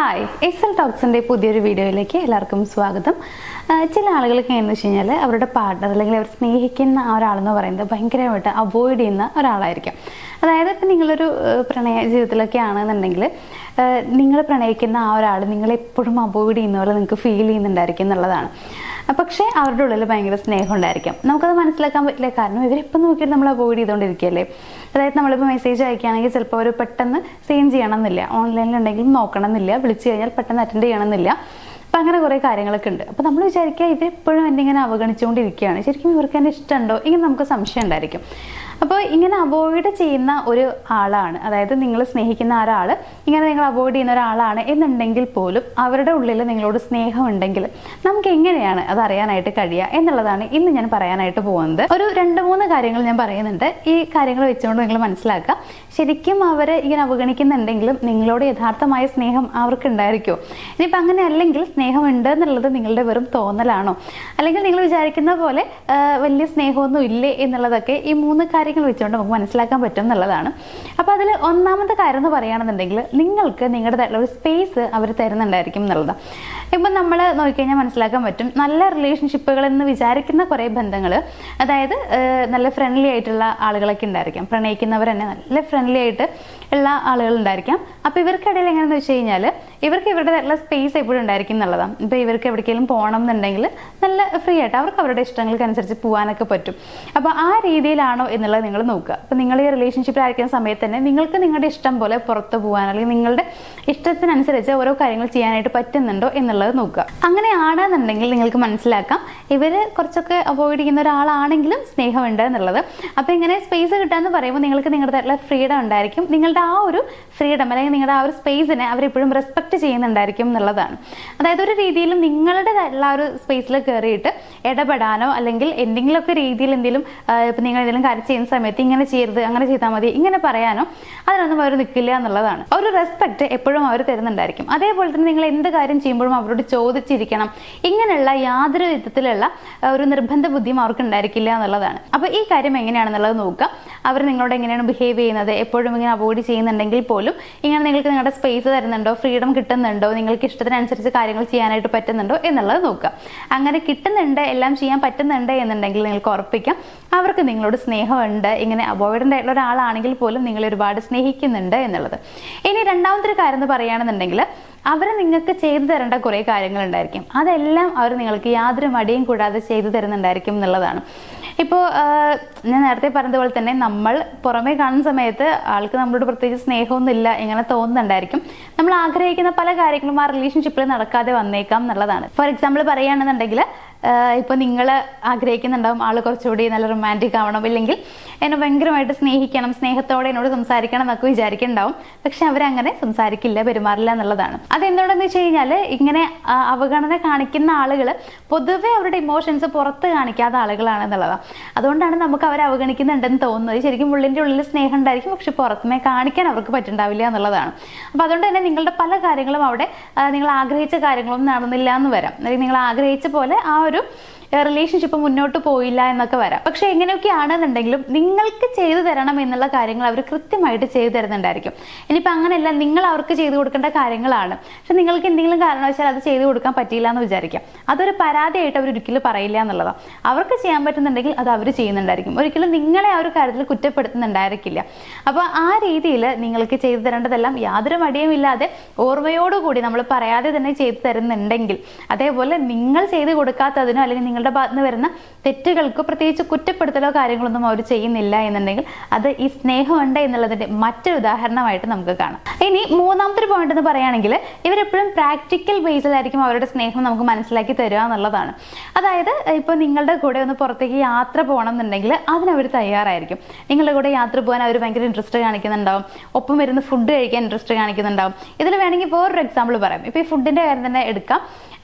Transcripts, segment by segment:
Hi, Excel ടോക്സിൻ്റെ പുതിയൊരു വീഡിയോയിലേക്ക് എല്ലാവർക്കും സ്വാഗതം. ചില ആളുകൾക്ക് എങ്ങനെയെന്ന് വെച്ച് കഴിഞ്ഞാൽ അവരുടെ പാർട്ണർ അല്ലെങ്കിൽ അവർ സ്നേഹിക്കുന്ന ആ ഒരാളെന്ന് പറയുന്നത് ഭയങ്കരമായിട്ട് അവോയ്ഡ് ചെയ്യുന്ന ഒരാളായിരിക്കും. അതായത് ഇപ്പം നിങ്ങളൊരു പ്രണയ ജീവിതത്തിലൊക്കെ ആണെന്നുണ്ടെങ്കിൽ നിങ്ങൾ പ്രണയിക്കുന്ന ആ ഒരാൾ നിങ്ങളെപ്പോഴും അവോയ്ഡ് ചെയ്യുന്ന പോലെ നിങ്ങൾക്ക് ഫീൽ ചെയ്യുന്നുണ്ടായിരിക്കും എന്നുള്ളതാണ്. പക്ഷേ അവരുടെ ഉള്ളിൽ ഭയങ്കര സ്നേഹം ഉണ്ടായിരിക്കും. നമുക്കത് മനസ്സിലാക്കാൻ പറ്റില്ല, കാരണം ഇവരെപ്പം നോക്കിയിട്ട് നമ്മൾ അവോയ്ഡ് ചെയ്തുകൊണ്ടിരിക്കുകയല്ലേ. അതായത് നമ്മളിപ്പോൾ മെസ്സേജ് അയക്കുകയാണെങ്കിൽ ചിലപ്പോൾ അവർ പെട്ടെന്ന് സീൻ ചെയ്യണമെന്നില്ല, ഓൺലൈനിലുണ്ടെങ്കിലും നോക്കണമെന്നില്ല, വിളിച്ചു കഴിഞ്ഞാൽ പെട്ടെന്ന് അറ്റൻഡ് ചെയ്യണമെന്നില്ല. അപ്പം അങ്ങനെ കുറേ കാര്യങ്ങളൊക്കെ ഉണ്ട്. അപ്പോൾ നമ്മൾ വിചാരിക്കുക ഇവരെപ്പോഴും എന്നെ ഇങ്ങനെ അവഗണിച്ചുകൊണ്ടിരിക്കുകയാണ്, ശരിക്കും ഇവർക്ക് എന്നെ ഇഷ്ടമുണ്ടോ, ഇങ്ങനെ നമുക്ക് സംശയം ഉണ്ടായിരിക്കും. അപ്പോൾ ഇങ്ങനെ അവോയ്ഡ് ചെയ്യുന്ന ഒരു ആളാണ്, അതായത് നിങ്ങൾ സ്നേഹിക്കുന്ന ഒരാൾ ഇങ്ങനെ നിങ്ങൾ അവോയ്ഡ് ചെയ്യുന്ന ഒരാളാണ് എന്നുണ്ടെങ്കിൽ പോലും അവരുടെ ഉള്ളിൽ നിങ്ങളോട് സ്നേഹം ഉണ്ടെങ്കിൽ നമുക്ക് എങ്ങനെയാണ് അത് അറിയാനായിട്ട് കഴിയുക എന്നുള്ളതാണ് ഇന്ന് ഞാൻ പറയാനായിട്ട് പോകുന്നത്. ഒരു 2-3 കാര്യങ്ങൾ ഞാൻ പറയുന്നുണ്ട്. ഈ കാര്യങ്ങൾ വെച്ചുകൊണ്ട് നിങ്ങൾ മനസ്സിലാക്കുക, ശരിക്കും അവർ ഇങ്ങനെ അവഗണിക്കുന്നുണ്ടെങ്കിലും നിങ്ങളോട് യഥാർത്ഥമായ സ്നേഹം അവർക്ക് ഉണ്ടായിരിക്കുമോ. ഇനിയിപ്പോൾ അങ്ങനെ അല്ലെങ്കിൽ സ്നേഹമുണ്ട് എന്നുള്ളത് നിങ്ങളുടെ വെറും തോന്നലാണോ, അല്ലെങ്കിൽ നിങ്ങൾ വിചാരിക്കുന്ന പോലെ വലിയ സ്നേഹമൊന്നും ഇല്ലേ എന്നുള്ളതൊക്കെ ഈ 3 കാര്യങ്ങൾ വെച്ചുകൊണ്ട് നമുക്ക് മനസ്സിലാക്കാൻ പറ്റും എന്നുള്ളതാണ്. അപ്പോൾ അതിൽ ഒന്നാമത്തെ കാര്യം എന്ന് പറയുകയാണെന്നുണ്ടെങ്കിൽ നിങ്ങൾക്ക് നിങ്ങളുടെ ഒരു സ്പേസ് അവർ തരുന്നുണ്ടായിരിക്കും എന്നുള്ളതാണ്. ഇപ്പം നമ്മൾ നോക്കിക്കഴിഞ്ഞാൽ മനസ്സിലാക്കാൻ പറ്റും, നല്ല റിലേഷൻഷിപ്പുകൾ എന്ന് വിചാരിക്കുന്ന കുറേ ബന്ധങ്ങൾ, അതായത് നല്ല ഫ്രണ്ട്ലി ആയിട്ടുള്ള ആളുകളൊക്കെ ഉണ്ടായിരിക്കാം, പ്രണയിക്കുന്നവർ തന്നെ നല്ല ഫ്രണ്ട്ലി ആയിട്ട് ഉള്ള ആളുകൾ ഉണ്ടായിരിക്കാം. അപ്പോൾ ഇവർക്കിടയിൽ എങ്ങനെയാണെന്ന് വെച്ച് കഴിഞ്ഞാൽ ഇവർക്ക് ഇവരുടേതായിട്ടുള്ള സ്പേസ് എപ്പോഴും ഉണ്ടായിരിക്കും എന്നുള്ളതാണ്. ഇപ്പോൾ ഇവർക്ക് എവിടേക്കെങ്കിലും പോകണം എന്നുണ്ടെങ്കിൽ നല്ല ഫ്രീ ആയിട്ട് അവർക്ക് അവരുടെ ഇഷ്ടങ്ങൾക്കനുസരിച്ച് പോകാനൊക്കെ പറ്റും. അപ്പോൾ ആ രീതിയിലാണോ എന്നുള്ളത് നിങ്ങൾ നോക്കുക. അപ്പോൾ നിങ്ങൾ ഈ റിലേഷൻഷിപ്പിലായിരിക്കുന്ന സമയത്ത് തന്നെ നിങ്ങൾക്ക് നിങ്ങളുടെ ഇഷ്ടം പോലെ പുറത്ത് പോകാൻ അല്ലെങ്കിൽ നിങ്ങളുടെ ഇഷ്ടത്തിനനുസരിച്ച് ഓരോ കാര്യങ്ങൾ ചെയ്യാനായിട്ട് പറ്റുന്നുണ്ടോ എന്നുള്ളത് നോക്കുക. അങ്ങനെയാണെന്നുണ്ടെങ്കിൽ നിങ്ങൾക്ക് മനസ്സിലാക്കാം ഇവർ കുറച്ചൊക്കെ അവോയ്ഡ് ചെയ്യുന്ന ഒരാളാണെങ്കിലും സ്നേഹമുണ്ട് എന്നുള്ളത്. അപ്പോൾ ഇങ്ങനെ സ്പേസ് കിട്ടാന്ന് പറയുമ്പോൾ നിങ്ങൾക്ക് നിങ്ങളുടേതായിട്ടുള്ള ഫ്രീഡം ഉണ്ടായിരിക്കും. നിങ്ങളുടെ ആ ഒരു ഫ്രീഡം അല്ലെങ്കിൽ നിങ്ങളുടെ ആ ഒരു സ്പേസിനെ അവരെപ്പോഴും റെസ്പെക്ട് ചെയ്യുന്നുണ്ടായിരിക്കും എന്നുള്ളതാണ്. അതായത് ഒരു രീതിയിലും നിങ്ങളുടേതായിട്ടുള്ള ആ ഒരു സ്പേസിൽ കയറിയിട്ട് ഇടപെടാനോ അല്ലെങ്കിൽ എന്തെങ്കിലുമൊക്കെ രീതിയിൽ എന്തെങ്കിലും ഇപ്പം നിങ്ങൾ എന്തെങ്കിലും കാര്യം ചെയ്യുന്ന സമയത്ത് ഇങ്ങനെ ചെയ്യരുത്, അങ്ങനെ ചെയ്താൽ മതി, ഇങ്ങനെ പറയാനോ അതിനൊന്നും അവർ നിൽക്കില്ല എന്നുള്ളതാണ്. ഒരു റെസ്പെക്ട് എപ്പോഴും അവർ തരുന്നുണ്ടായിരിക്കും. അതേപോലെ തന്നെ നിങ്ങൾ എന്ത് കാര്യം ചെയ്യുമ്പോഴും അവരോട് ചോദിച്ചിരിക്കണം, ഇങ്ങനെയുള്ള യാതൊരു വിധത്തിലുള്ള ഒരു നിർബന്ധ ബുദ്ധിയും അവർക്ക് ഉണ്ടായിരിക്കില്ല എന്നുള്ളതാണ്. അപ്പോൾ ഈ കാര്യം എങ്ങനെയാണെന്നുള്ളത് നോക്കുക. അവർ നിങ്ങളോട് എങ്ങനെയാണ് ബിഹേവ് ചെയ്യുന്നത്, എപ്പോഴും ഇങ്ങനെ അവോയ്ഡ് ചെയ്യുന്നുണ്ടെങ്കിൽ പോലും ഇങ്ങനെ നിങ്ങൾക്ക് നിങ്ങളുടെ സ്പേസ് തരുന്നുണ്ടോ, ഫ്രീഡം കിട്ടുന്നുണ്ടോ, നിങ്ങൾക്ക് ഇഷ്ടത്തിനനുസരിച്ച് കാര്യങ്ങൾ ചെയ്യാനായിട്ട് പറ്റുന്നുണ്ടോ എന്നുള്ളത് നോക്കുക. അങ്ങനെ കിട്ടുന്നുണ്ട്, എല്ലാം ചെയ്യാൻ പറ്റുന്നുണ്ട് എന്നുണ്ടെങ്കിൽ നിങ്ങൾക്ക് ഉറപ്പിക്കാം അവർക്ക് നിങ്ങളോട് സ്നേഹമുണ്ട്. ഇങ്ങനെ അവോയ്ഡൻ്റ് ആയിട്ടുള്ള ഒരാളാണെങ്കിൽ പോലും നിങ്ങൾ ഒരുപാട് സ്നേഹിക്കുന്നുണ്ട് എന്നുള്ളത്. ഇനി രണ്ടാമത്തെ കാര്യം എന്ന് പറയുകയാണെന്നുണ്ടെങ്കിൽ അവർ നിങ്ങൾക്ക് ചെയ്തു തരേണ്ട കുറേ കാര്യങ്ങളുണ്ടായിരിക്കും. അതെല്ലാം അവർ നിങ്ങൾക്ക് യാതൊരു മടിയും കൂടാതെ ചെയ്തു തരുന്നുണ്ടായിരിക്കും എന്നുള്ളതാണ്. ഇപ്പോൾ ഞാൻ നേരത്തെ പറഞ്ഞതുപോലെ തന്നെ നമ്മൾ പുറമേ കാണുന്ന സമയത്ത് ആൾക്ക് നമ്മളോട് പ്രത്യേകിച്ച് സ്നേഹമൊന്നും ഇല്ല ഇങ്ങനെ തോന്നുന്നുണ്ടായിരിക്കും. നമ്മൾ ആഗ്രഹിക്കുന്ന പല കാര്യങ്ങളും ആ റിലേഷൻഷിപ്പിൽ നടക്കാതെ വന്നേക്കാം എന്നുള്ളതാണ്. ഫോർ എക്സാമ്പിൾ പറയുകയാണെന്നുണ്ടെങ്കിൽ ഇപ്പോൾ നിങ്ങൾ ആഗ്രഹിക്കുന്നുണ്ടാവും ആൾ കുറച്ചുകൂടി നല്ല റൊമാൻറ്റിക് ആവണം, ഇല്ലെങ്കിൽ എന്നെ ഭയങ്കരമായിട്ട് സ്നേഹിക്കണം, സ്നേഹത്തോടെ എന്നോട് സംസാരിക്കണം എന്നൊക്കെ വിചാരിക്കുന്നുണ്ടാവും. പക്ഷെ അവരങ്ങനെ സംസാരിക്കില്ല, പെരുമാറില്ല എന്നുള്ളതാണ്. അതെന്തുകൊണ്ടെന്ന് വെച്ച് കഴിഞ്ഞാൽ ഇങ്ങനെ അവഗണന കാണിക്കുന്ന ആളുകൾ പൊതുവെ അവരുടെ ഇമോഷൻസ് പുറത്ത് കാണിക്കാത്ത ആളുകളാണ് എന്നുള്ളതാണ്. അതുകൊണ്ടാണ് നമുക്ക് അവരെ അവഗണിക്കുന്നുണ്ടെന്ന് തോന്നുന്നത്. ശരിക്കും ഉള്ളിൻ്റെ ഉള്ളിൽ സ്നേഹം ഉണ്ടായിരിക്കും, പക്ഷെ പുറത്തുമേ കാണിക്കാൻ അവർക്ക് പറ്റുണ്ടാവില്ല എന്നുള്ളതാണ്. അപ്പോൾ അതുകൊണ്ട് തന്നെ നിങ്ങളുടെ പല കാര്യങ്ങളും അവിടെ നിങ്ങൾ ആഗ്രഹിച്ച കാര്യങ്ങളൊന്നും നടന്നില്ല എന്ന് വരാം, അല്ലെങ്കിൽ നിങ്ങൾ ആഗ്രഹിച്ച പോലെ ആ ഒരു റിലേഷൻഷിപ്പ് മുന്നോട്ട് പോയില്ല എന്നൊക്കെ വരാം. പക്ഷെ എങ്ങനെയൊക്കെ ആണെന്നുണ്ടെങ്കിലും നിങ്ങൾക്ക് ചെയ്തു തരണം എന്നുള്ള കാര്യങ്ങൾ അവർ കൃത്യമായിട്ട് ചെയ്തു തരുന്നുണ്ടായിരിക്കും. ഇനിയിപ്പോൾ അങ്ങനെയല്ല, നിങ്ങൾ അവർക്ക് ചെയ്തു കൊടുക്കേണ്ട കാര്യങ്ങളാണ്, പക്ഷെ നിങ്ങൾക്ക് എന്തെങ്കിലും കാരണവശാൽ അത് ചെയ്തു കൊടുക്കാൻ പറ്റിയില്ല എന്ന് വിചാരിക്കാം. അതൊരു പരാതിയായിട്ട് അവർ ഒരിക്കലും പറയില്ല എന്നുള്ളതാണ്. അവർക്ക് ചെയ്യാൻ പറ്റുന്നുണ്ടെങ്കിൽ അത് അവർ ചെയ്യുന്നുണ്ടായിരിക്കും. ഒരിക്കലും നിങ്ങളെ ആ ഒരു കാര്യത്തിൽ കുറ്റപ്പെടുത്തുന്നുണ്ടായിരിക്കില്ല. അപ്പോൾ ആ രീതിയിൽ നിങ്ങൾക്ക് ചെയ്തു തരേണ്ടതെല്ലാം യാതൊരു മടിയും ഇല്ലാതെ ഓർമ്മയോടുകൂടി നമ്മൾ പറയാതെ തന്നെ ചെയ്തു തരുന്നുണ്ടെങ്കിൽ, അതേപോലെ നിങ്ങൾ ചെയ്തു കൊടുക്കാത്തതിനോ അല്ലെങ്കിൽ നിങ്ങളുടെ ഭാഗത്ത് നിന്ന് വരുന്ന തെറ്റുകൾക്കോ പ്രത്യേകിച്ച് കുറ്റപ്പെടുത്തലോ കാര്യങ്ങളൊന്നും അവർ ചെയ്യുന്നില്ല എന്നുണ്ടെങ്കിൽ അത് ഈ സ്നേഹമുണ്ട് എന്നുള്ളതിന്റെ മറ്റൊരു ഉദാഹരണമായിട്ട് നമുക്ക് കാണാം. ഇനി മൂന്നാമത്തെ പോയിന്റ് എന്ന് പറയുകയാണെങ്കിൽ ഇവരെപ്പോഴും പ്രാക്ടിക്കൽ ബേസിലായിരിക്കും അവരുടെ സ്നേഹം നമുക്ക് മനസ്സിലാക്കി തരിക എന്നുള്ളതാണ്. അതായത് ഇപ്പോൾ നിങ്ങളുടെ കൂടെ ഒന്ന് പുറത്തേക്ക് യാത്ര പോകണം എന്നുണ്ടെങ്കിൽ അതിനവർ തയ്യാറായിരിക്കും. നിങ്ങളുടെ കൂടെ യാത്ര പോകാൻ അവർ ഭയങ്കര ഇൻട്രസ്റ്റ് കാണിക്കുന്നുണ്ടാവും, ഒപ്പം വരുന്ന ഫുഡ് കഴിക്കാൻ ഇൻട്രസ്റ്റ് കാണിക്കുന്നുണ്ടാവും. ഇതിൽ വേണമെങ്കിൽ വേറൊരു എക്സാമ്പിൾ പറയാം. ഇപ്പോൾ ഈ ഫുഡിൻ്റെ കാര്യം തന്നെ എടുക്കാം.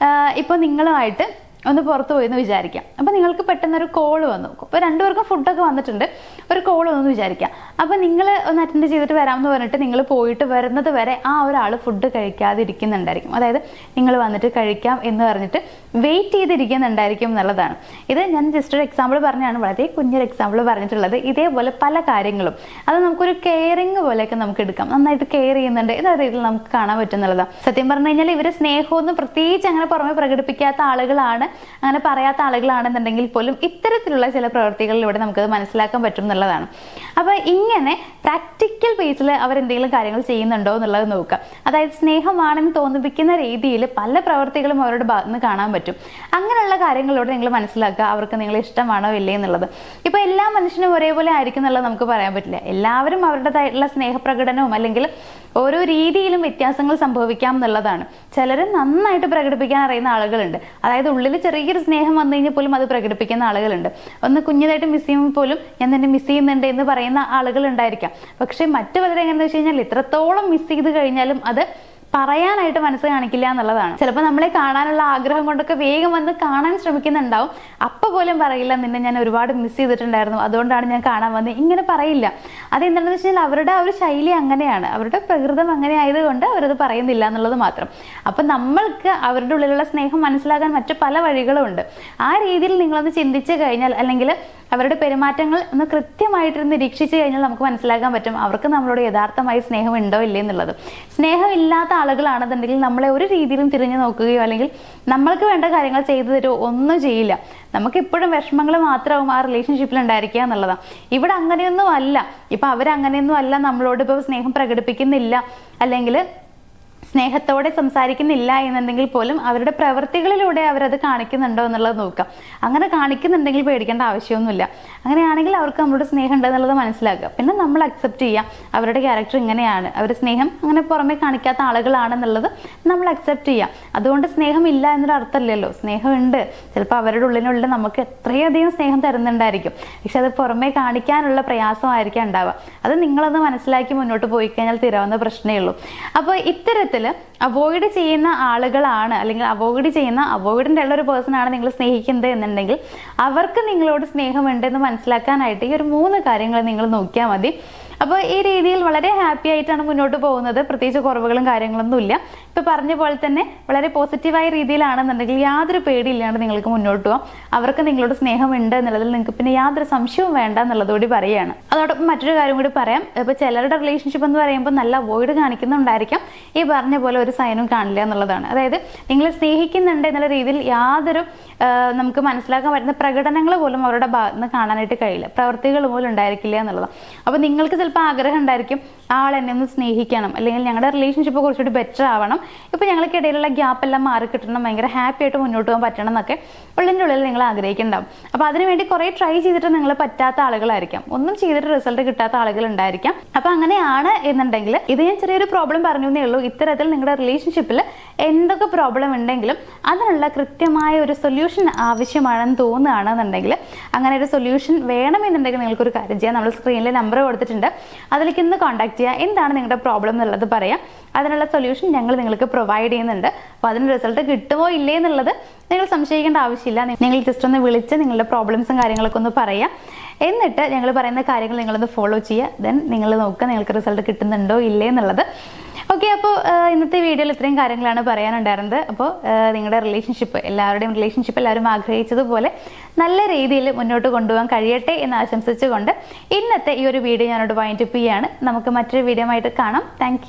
ഇപ്പോൾ നിങ്ങളുമായിട്ട് ഒന്ന് പുറത്ത് പോയി എന്ന് വിചാരിക്കാം. അപ്പോൾ നിങ്ങൾക്ക് പെട്ടെന്നൊരു കോൾ വന്നു. അപ്പോൾ രണ്ടുപേർക്കും ഫുഡൊക്കെ വന്നിട്ടുണ്ട്, ഒരു കോൾ വന്നു വിചാരിക്കാം. അപ്പോൾ നിങ്ങൾ ഒന്ന് അറ്റൻഡ് ചെയ്തിട്ട് വരാമെന്ന് പറഞ്ഞിട്ട് നിങ്ങൾ പോയിട്ട് വരുന്നത് വരെ ആ ഒരാൾ ഫുഡ് കഴിക്കാതിരിക്കുന്നുണ്ടായിരിക്കും. അതായത് നിങ്ങൾ വന്നിട്ട് കഴിക്കാം എന്ന് പറഞ്ഞിട്ട് വെയിറ്റ് ചെയ്തിരിക്കുന്നുണ്ടായിരിക്കും എന്നുള്ളതാണ്. ഇത് ഞാൻ ജസ്റ്റ് ഒരു എക്സാമ്പിൾ പറഞ്ഞാണ്, വളരെ കുഞ്ഞൊരു എക്സാമ്പിൾ പറഞ്ഞിട്ടുള്ളത്. ഇതേപോലെ പല കാര്യങ്ങളും അത് നമുക്കൊരു കെയറിങ് പോലെയൊക്കെ നമുക്ക് എടുക്കാം. നന്നായിട്ട് കെയർ ചെയ്യുന്നുണ്ട് എന്ന രീതിയിൽ നമുക്ക് കാണാൻ പറ്റുന്നുള്ളതാണ്. സത്യം പറഞ്ഞു കഴിഞ്ഞാൽ ഇവർ സ്നേഹമൊന്നും പ്രത്യേകിച്ച് അങ്ങനെ പുറമെ പ്രകടിപ്പിക്കാത്ത ആളുകളാണ്, അങ്ങനെ പറയാത്ത ആളുകളാണെന്നുണ്ടെങ്കിൽ പോലും ഇത്തരത്തിലുള്ള ചില പ്രവൃത്തികളിലൂടെ നമുക്കത് മനസ്സിലാക്കാൻ പറ്റും എന്നുള്ളതാണ്. അപ്പൊ ഇങ്ങനെ പ്രാക്ടിക്കൽ ബേസിൽ അവരെന്തെങ്കിലും കാര്യങ്ങൾ ചെയ്യുന്നുണ്ടോ എന്നുള്ളത് നോക്കുക. അതായത് സ്നേഹമാണെന്ന് തോന്നിപ്പിക്കുന്ന രീതിയിൽ പല പ്രവൃത്തികളും അവരുടെ ഭാഗത്ത് നിന്ന് കാണാൻ പറ്റും. അങ്ങനെയുള്ള കാര്യങ്ങളിലൂടെ നിങ്ങൾ മനസ്സിലാക്കുക അവർക്ക് നിങ്ങളെ ഇഷ്ടമാണോ ഇല്ലേ എന്നുള്ളത്. ഇപ്പൊ എല്ലാ മനുഷ്യനും ഒരേപോലെ ആയിരിക്കും എന്നുള്ളത് നമുക്ക് പറയാൻ പറ്റില്ല. എല്ലാവരും അവരുടേതായിട്ടുള്ള സ്നേഹപ്രകടനവും അല്ലെങ്കിൽ ഓരോ രീതിയിലും വ്യത്യാസങ്ങൾ സംഭവിക്കാം എന്നുള്ളതാണ്. ചിലർ നന്നായിട്ട് പ്രകടിപ്പിക്കാൻ അറിയുന്ന ആളുകളുണ്ട്. അതായത് ഉള്ളിൽ ചെറിയൊരു സ്നേഹം വന്നു കഴിഞ്ഞാൽ പോലും അത് പ്രകടിപ്പിക്കുന്ന ആളുകളുണ്ട്. ഒന്ന് കുഞ്ഞതായിട്ട് മിസ് ചെയ്യുമ്പോൾ പോലും ഞാൻ തന്നെ മിസ് ചെയ്യുന്നുണ്ട് എന്ന് പറയുന്ന ആളുകൾ ഉണ്ടായിരിക്കാം. പക്ഷെ മറ്റു പലരും എങ്ങനെയാണെന്ന് വെച്ച് കഴിഞ്ഞാൽ ഇത്രത്തോളം മിസ് ചെയ്ത് കഴിഞ്ഞാലും അത് പറയാനായിട്ട് മനസ്സ് കാണിക്കില്ല എന്നുള്ളതാണ്. ചിലപ്പോൾ നമ്മളെ കാണാനുള്ള ആഗ്രഹം കൊണ്ടൊക്കെ വേഗം വന്ന് കാണാൻ ശ്രമിക്കുന്നുണ്ടാവും. അപ്പോൾ പോലും പറയില്ല നിന്നെ ഞാൻ ഒരുപാട് മിസ് ചെയ്തിട്ടുണ്ടായിരുന്നു, അതുകൊണ്ടാണ് ഞാൻ കാണാൻ വന്നത്, ഇങ്ങനെ പറയില്ല. അതെന്താണെന്ന് വെച്ച് കഴിഞ്ഞാൽ അവരുടെ ആ ഒരു ശൈലി അങ്ങനെയാണ്, അവരുടെ പ്രകൃതം അങ്ങനെ ആയതുകൊണ്ട് അവരത് പറയുന്നില്ല എന്നുള്ളത് മാത്രം. അപ്പം നമ്മൾക്ക് അവരുടെ ഉള്ളിലുള്ള സ്നേഹം മനസ്സിലാക്കാൻ മറ്റു പല വഴികളും ഉണ്ട്. ആ രീതിയിൽ നിങ്ങളൊന്ന് ചിന്തിച്ചു കഴിഞ്ഞാൽ അല്ലെങ്കിൽ അവരുടെ പെരുമാറ്റങ്ങൾ ഒന്ന് കൃത്യമായിട്ട് നിരീക്ഷിച്ചു കഴിഞ്ഞാൽ നമുക്ക് മനസ്സിലാക്കാൻ പറ്റും അവർക്ക് നമ്മളോട് യഥാർത്ഥമായി സ്നേഹം ഉണ്ടോ ഇല്ലേ എന്നുള്ളത്. സ്നേഹമില്ലാത്ത ആളുകളാണെന്നുണ്ടെങ്കിൽ നമ്മളെ ഒരു രീതിയിലും തിരിഞ്ഞു നോക്കുകയോ അല്ലെങ്കിൽ നമ്മൾക്ക് വേണ്ട കാര്യങ്ങൾ ചെയ്തു തരുമോ ഒന്നും ചെയ്യില്ല. നമുക്ക് ഇപ്പോഴും വിഷമങ്ങൾ മാത്രമാവും ആ റിലേഷൻഷിപ്പിൽ ഉണ്ടായിരിക്കുക എന്നുള്ളതാണ്. ഇവിടെ അങ്ങനെയൊന്നും അല്ല. ഇപ്പൊ അവരങ്ങനെയൊന്നും അല്ല, നമ്മളോട് ഇപ്പോൾ സ്നേഹം പ്രകടിപ്പിക്കുന്നില്ല അല്ലെങ്കിൽ സ്നേഹത്തോടെ സംസാരിക്കുന്നില്ല എന്നുണ്ടെങ്കിൽ പോലും അവരുടെ പ്രവൃത്തികളിലൂടെ അവരത് കാണിക്കുന്നുണ്ടോ എന്നുള്ളത് നോക്കാം. അങ്ങനെ കാണിക്കുന്നുണ്ടെങ്കിൽ പേടിക്കേണ്ട ആവശ്യമൊന്നുമില്ല. അങ്ങനെയാണെങ്കിൽ അവർക്ക് നമ്മളോട് സ്നേഹം ഉണ്ട് എന്നുള്ളത് മനസ്സിലാക്കുക. പിന്നെ നമ്മൾ അക്സെപ്റ്റ് ചെയ്യാം അവരുടെ ക്യാരക്ടർ ഇങ്ങനെയാണ്, അവർ സ്നേഹം അങ്ങനെ പുറമെ കാണിക്കാത്ത ആളുകളാണെന്നുള്ളത് നമ്മൾ അക്സെപ്റ്റ് ചെയ്യാം. അതുകൊണ്ട് സ്നേഹം ഇല്ല എന്നൊരു അർത്ഥമില്ലല്ലോ, സ്നേഹമുണ്ട്. ചിലപ്പോൾ അവരുടെ ഉള്ളിനുള്ളിൽ നമുക്ക് എത്രയധികം സ്നേഹം തരുന്നുണ്ടായിരിക്കും, പക്ഷെ അത് പുറമെ കാണിക്കാനുള്ള പ്രയാസമായിരിക്കും ഉണ്ടാവുക. അത് നിങ്ങളൊന്ന് മനസ്സിലാക്കി മുന്നോട്ട് പോയി കഴിഞ്ഞാൽ തീരാവുന്ന പ്രശ്നമേ ഉള്ളൂ. അപ്പോൾ ഇത്തരത്തിൽ അവോയ്ഡ് ചെയ്യുന്ന ആളുകളാണ് അല്ലെങ്കിൽ അവോയ്ഡൻ്റ് ഉള്ള ഒരു പേഴ്സൺ ആണ് നിങ്ങൾ സ്നേഹിക്കുന്നത് എന്നുണ്ടെങ്കിൽ അവർക്ക് നിങ്ങളോട് സ്നേഹമുണ്ടെന്ന് മനസ്സിലാക്കാനായിട്ട് ഈ ഒരു 3 കാര്യങ്ങൾ നിങ്ങൾ നോക്കിയാൽ മതി. അപ്പോൾ ഈ രീതിയിൽ വളരെ ഹാപ്പി ആയിട്ടാണ് മുന്നോട്ട് പോകുന്നത്. പ്രത്യേകിച്ച് കുറവുകളും കാര്യങ്ങളൊന്നും ഇല്ല. ഇപ്പൊ പറഞ്ഞ പോലെ തന്നെ വളരെ പോസിറ്റീവായ രീതിയിലാണെന്നുണ്ടെങ്കിൽ യാതൊരു പേടിയില്ലാണ്ട് നിങ്ങൾക്ക് മുന്നോട്ട് പോകാം. അവർക്ക് നിങ്ങളോട് സ്നേഹമുണ്ട് എന്നുള്ളതിൽ നിങ്ങൾക്ക് പിന്നെ യാതൊരു സംശയവും വേണ്ട എന്നുള്ളതുകൂടി പറയുകയാണ്. അതോടൊപ്പം മറ്റൊരു കാര്യം കൂടി പറയാം. ഇപ്പൊ ചിലരുടെ റിലേഷൻഷിപ്പ് എന്ന് പറയുമ്പോൾ നല്ല അവോയ്ഡ് കാണിക്കുന്നുണ്ടായിരിക്കാം, ഈ പറഞ്ഞ പോലെ ഒരു സൈനും കാണില്ല എന്നുള്ളതാണ്. അതായത് നിങ്ങൾ സ്നേഹിക്കുന്നുണ്ട് എന്നുള്ള രീതിയിൽ യാതൊരു നമുക്ക് മനസ്സിലാക്കാൻ പറ്റുന്ന പ്രകടനങ്ങൾ പോലും അവരുടെ ഭാഗത്ത് നിന്ന് കാണാനായിട്ട് കഴിയില്ല, പ്രവൃത്തികൾ പോലും ഉണ്ടായിരിക്കില്ല എന്നുള്ളതാണ്. അപ്പൊ നിങ്ങൾക്ക് ചിലപ്പോൾ ആഗ്രഹം ഉണ്ടായിരിക്കും ആൾ എന്നെ ഒന്ന് സ്നേഹിക്കണം അല്ലെങ്കിൽ ഞങ്ങളുടെ റിലേഷൻഷിപ്പ് കുറച്ചുകൂടി ബെറ്റർ ആവണം, ഇപ്പൊ ഞങ്ങൾക്കിടയിലുള്ള ഗ്യാപ്പ് എല്ലാം മാറി കിട്ടണം, ഭയങ്കര ഹാപ്പി ആയിട്ട് മുന്നോട്ട് പോകാൻ പറ്റണം എന്നൊക്കെ ഉള്ളിൻ്റെ ഉള്ളിൽ നിങ്ങൾ ആഗ്രഹിക്കുന്നുണ്ടാവും. അപ്പൊ അതിനുവേണ്ടി കുറെ ട്രൈ ചെയ്തിട്ട് നിങ്ങൾ പറ്റാത്ത ആളുകളായിരിക്കാം, ഒന്നും ചെയ്തിട്ട് റിസൾട്ട് കിട്ടാത്ത ആളുകൾ ഉണ്ടായിരിക്കാം. അപ്പൊ അങ്ങനെയാണ് എന്നുണ്ടെങ്കിൽ ഇത് ഞാൻ ചെറിയൊരു പ്രോബ്ലം പറഞ്ഞു എന്നേ ഉള്ളൂ. ഇത്തരത്തിൽ നിങ്ങളുടെ റിലേഷൻഷിപ്പിൽ എന്തൊക്കെ പ്രോബ്ലം ഉണ്ടെങ്കിലും അതിനുള്ള കൃത്യമായ ഒരു സൊല്യൂഷൻ ആവശ്യമാണെന്ന് തോന്നുകയാണെന്നുണ്ടെങ്കിൽ അങ്ങനെ ഒരു സൊല്യൂഷൻ വേണമെന്നുണ്ടെങ്കിൽ നിങ്ങൾക്കൊരു കാര്യം ചെയ്യാം. നമ്മൾ സ്ക്രീനിൽ നമ്പർ കൊടുത്തിട്ടുണ്ട്, അതിലേക്ക് ഇന്ന് കോൺടാക്ട് ചെയ്യുക. എന്താണ് നിങ്ങളുടെ പ്രോബ്ലം എന്നുള്ളത് പറയാം. അതിനുള്ള സൊല്യൂഷൻ ഞങ്ങൾ നിങ്ങൾക്ക് പ്രൊവൈഡ് ചെയ്യുന്നുണ്ട്. അപ്പോൾ അതിന് റിസൾട്ട് കിട്ടുമോ ഇല്ലേ എന്നുള്ളത് നിങ്ങൾ സംശയിക്കേണ്ട ആവശ്യമില്ല. നിങ്ങൾ ജസ്റ്റ് ഒന്ന് വിളിച്ച് നിങ്ങളുടെ പ്രോബ്ലംസും കാര്യങ്ങളൊക്കെ ഒന്ന് പറയാം. എന്നിട്ട് ഞങ്ങൾ പറയുന്ന കാര്യങ്ങൾ നിങ്ങളൊന്ന് ഫോളോ ചെയ്യുക. ദെൻ നിങ്ങൾ നോക്കുക നിങ്ങൾക്ക് റിസൾട്ട് കിട്ടുന്നുണ്ടോ ഇല്ലേ എന്നുള്ളത്. ഓക്കെ, അപ്പോൾ ഇന്നത്തെ വീഡിയോയിൽ ഇത്രയും കാര്യങ്ങളാണ് പറയാനുണ്ടായിരുന്നത്. അപ്പോൾ നിങ്ങളുടെ റിലേഷൻഷിപ്പ്, എല്ലാവരുടെയും റിലേഷൻഷിപ്പ് എല്ലാവരും ആഗ്രഹിച്ചതുപോലെ നല്ല രീതിയിൽ മുന്നോട്ട് കൊണ്ടുപോകാൻ കഴിയട്ടെ എന്ന് ആശംസിച്ചുകൊണ്ട് ഇന്നത്തെ ഈ ഒരു വീഡിയോ ഞാനോട് വൈൻഡപ്പ് ചെയ്യുകയാണ്. നമുക്ക് മറ്റൊരു വീഡിയോ ആയിട്ട് കാണാം. താങ്ക്